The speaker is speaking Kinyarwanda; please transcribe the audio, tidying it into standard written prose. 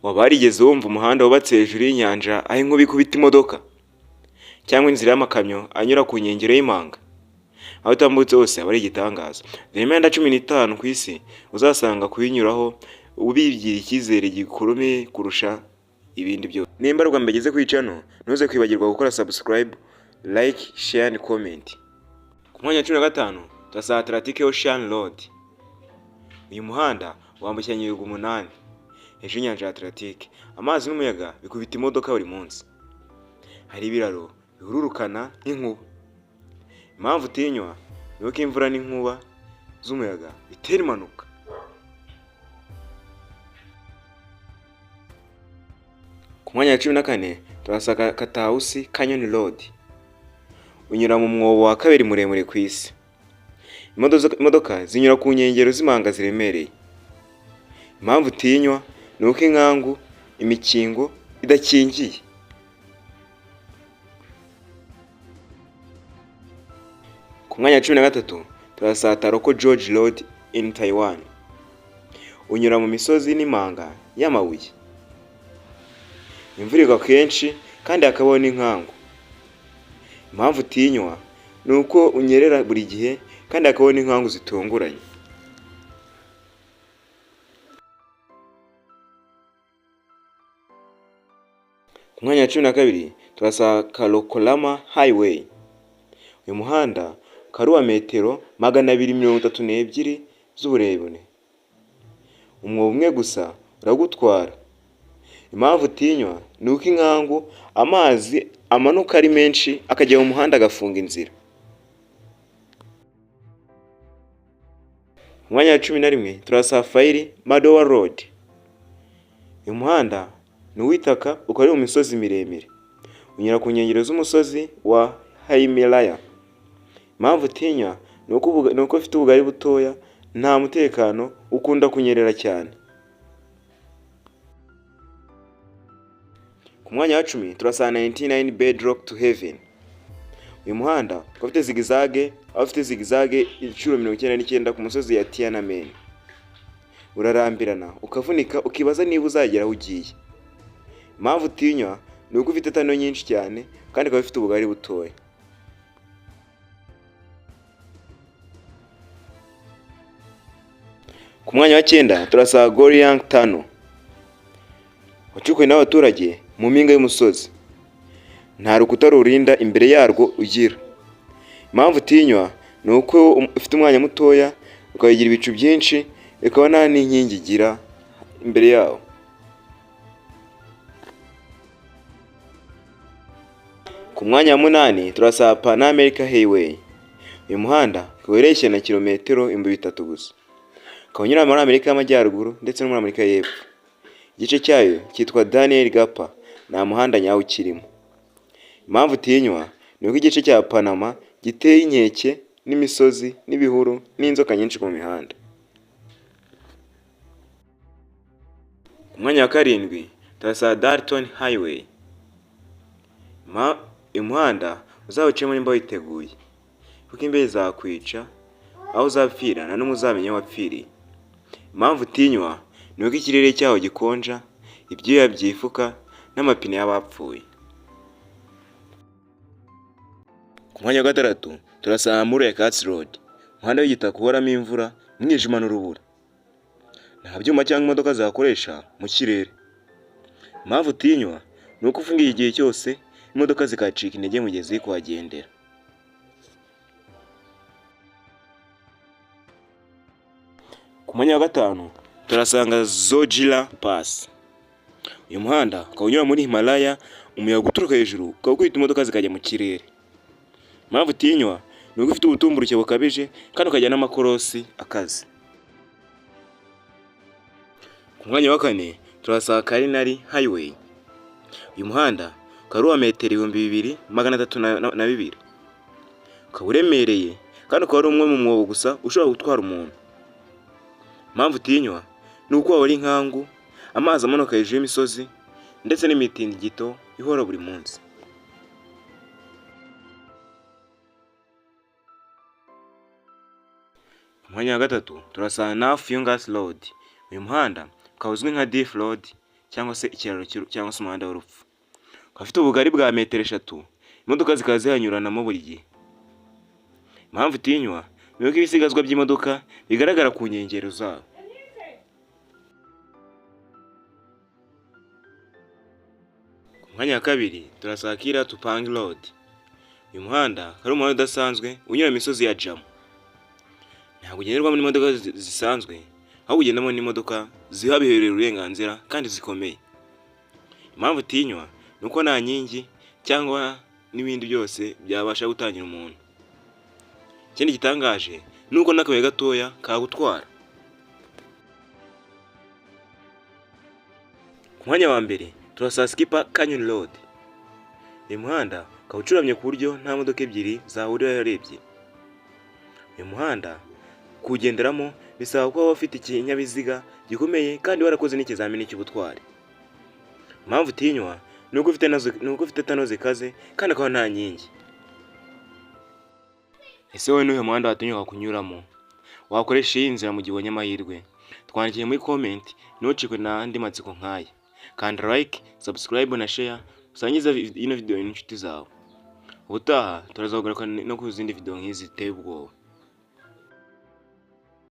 Waba warigeze wumva umuhanda wubatse hejuru y'inyanja aho inkuba ikubita imodoka cyangwa inzira y'amakamyo anyura ku nkengero y'imanga? Aho utambutse hose aba ari igitangaza. Dore imihanda 15 ku isi uzasanga kuyinyuraho ubigira icyizere gikomeye kurusha ibindi byose. Nimba rwa mbegeze ku icano, ntuze kwibagirwa gukora subscribe, like, share and comment. Ku mwanya wa 15 turasanga Atlantic Ocean Road. Uyu muhanda wambukiranya ibihugu 8 hejuru y'inyanja ya Atlantic. Amazi n'umuyaga bikubita imodoka buri munsi. Hari ibiraro bihururukana nk'inkuba. Impamvu utinywa ni uko imvura n'inkuba z'umuyaga bitera impanuka. Ku mwanya wa 14 turasanga Catahausi Canyon Road. Unyura mu mwobo wa kabiri muremure ku isi. Imodoka zinyura ku nkengero z'imanga ziremereye. Impamvu utinywa ni uko inkangu, imikingo idakingiye. Ku mwanya wa 13 turasanga Taroko Gorge Road in Taiwan. Unyura mu misozi n'imanga y'amabuye. Imvura igwa kenshi kandi hakabaho n'inkangu. Impamvu utinywa ni uko unyerera buri gihe kandi hakabaho n'inkangu zitunguranye. Ku mwanya wa 12 turasanga Karakoram Highway. Uyu muhanda karuwa metero 232 z'uburebure. Umwobo umwe gusa uragutwara. Impamvu utinywa ni uko inkangu amazi amanuka ari menshi akajya mu muhanda agafunga inzira. Ku mwanya wa 11 turasanga Faili Madowa Road. Uyu muhanda ni uw'itaka ukaba uri mu misozi miremire. Unyura ku nkengero z'umusozi wa Himalaya. Impamvu utinya ni uko ufite ubugari butoya, nta mutekano, ukunda kunyerera cyane. Ku mwanya wa 10 turasanga 99 Bedrock to Heaven. Uyu muhanda ukaba ufite zigizage, aho ufite zigizage inshuro 99 ku musozi ya Tiananmen. Urarambirana, ukavunika, ukibaza niba uzagera aho ugiye. Impamvu utinywa ni uko ufite tano nyinshi cyane kandi ukaba ufite ubugari butoya. Ku mwanya wa 9 turasanga Goryeo Tunnel. Wacukuwe n'abaturage mu mpinga y'umusozi. Nta rukuta rurinda imbere yarwo ugira. Impamvu utinywa ni uko ufite umwanya mutoya, ukabigira ibicu byinshi, ukaba nta n'inkingi igira imbere yawo. Ku mwanya wa 8 turasanga Pan America Highway. Uyu muhanda werekeye na kilometero 3000 gusa. Ukaba unyura muri Amerika y'Amajyaruguru ndetse no muri Amerika y'Epfo. Igice cyayo cyitwa Daniel Gapa, nta muhanda nyawo ukirimo. Impamvu utinywa ni uko igice cya Panama giteye inkeke n'imisozi n'ibihuru n'inzoka nyinshi ku mihanda. Ku mwanya wa 7 turasanga Dalton Highway. Uyu muhanda uzawucemo nimba witeguye, kuko imbere zakwica, aho uzapfira na n'umwe uzamenya aho wapfiriye. Impamvu utinywa ni uko ikirere cyaho gikonja, ibyuya byifuka n'amapine y'abapfuye. Ku mwanya wa 6 turasanga Murekatsi Road. Umuhanda w'igitaka uhoramo imvura, umwijima n'urubura. Nta byuma cyangwa imodoka zakoresha mu kirere. Impamvu utinywa ni uko ufungiye igihe cyose, imodoka zikacika intege mu gihe ziri kuhagendera. Ku mwanya wa 5 turasanga Zojila Pass. Uyu muhanda ukaba unyura muri Himalaya, umuyaga uturuka hejuru ukaba ukubita imodoka zikajya mu kirere. Impamvu utinywa ni uko ufite ubutumburuke bukabije kandi ukajya n'amakorosi akaze. Ku mwanya wa 4 turasanga Karinari Highway. Uyu muhanda ukaba uwa metero 2302. Ukaba uremereye kandi ukaba ari umwe mu mwobo gusa ushobora gutwara umuntu. Impamvu utinywa ni uko waba ari inkangu, amazi amanuka hejuru y'imisozi ndetse n'imitingito ihora buri munsi. Ku mwanya wa 3 turasanga North Yungas Road. Uyu muhanda ukaba uzwi nka Death Road cyangwa se ikiraro cyangwa se umuhanda w'urupfu. Ukaba ufite ubugari bwa metero 3, imodoka zikaba zihanyuranamo buri gihe. Impamvu utinywa ni uko ibisigazwa by'imodoka bigaragara ku nkengero zawo. Ku mwanya wa kabiri turasanga Kira Tupang Road. Uyu muhanda ari umuhanda udasanzwe unyura mu misozi ya Jammu. Ntabwo ugenderwamo n'imodoka zisanzwe, aho ugendamo n'imodoka zihabiherera uburenganzira kandi zikomeye. Impamvu utinywa ni uko nta nkingi cyangwa n'ibindi byose byabasha gutangira umuntu. Ikindi gitangaje ni uko n'akabuye gatoya kagutwara. Ku mwanya wa mbere turasanga Skipper Canyon Road. Uyu muhanda ukaba ucuramye ku buryo nta modoka ebyiri zahuriraho urebye. Uyu muhanda kuwugenderamo bisaba kuba ufite ikinyabiziga gikomeye kandi warakoze n'ikizamini cy'ubutwari. Impamvu utinywa ni uko ufite tano zikaze kandi akaba nta nkingi. Ese wowe n'uyu muhanda watinyuka kunyuramo? Wakoresha iyi nzira mu gihe ubonye amahirwe? Twandikiye muri comment, ntucikwe n'andi matsiko nk'aya. Kanda like, subscribe na share, usangiza ino video n'inshuti zawe. Ubutaha turazaguruka no ku zindi video nk'izi ziteye ubwoba.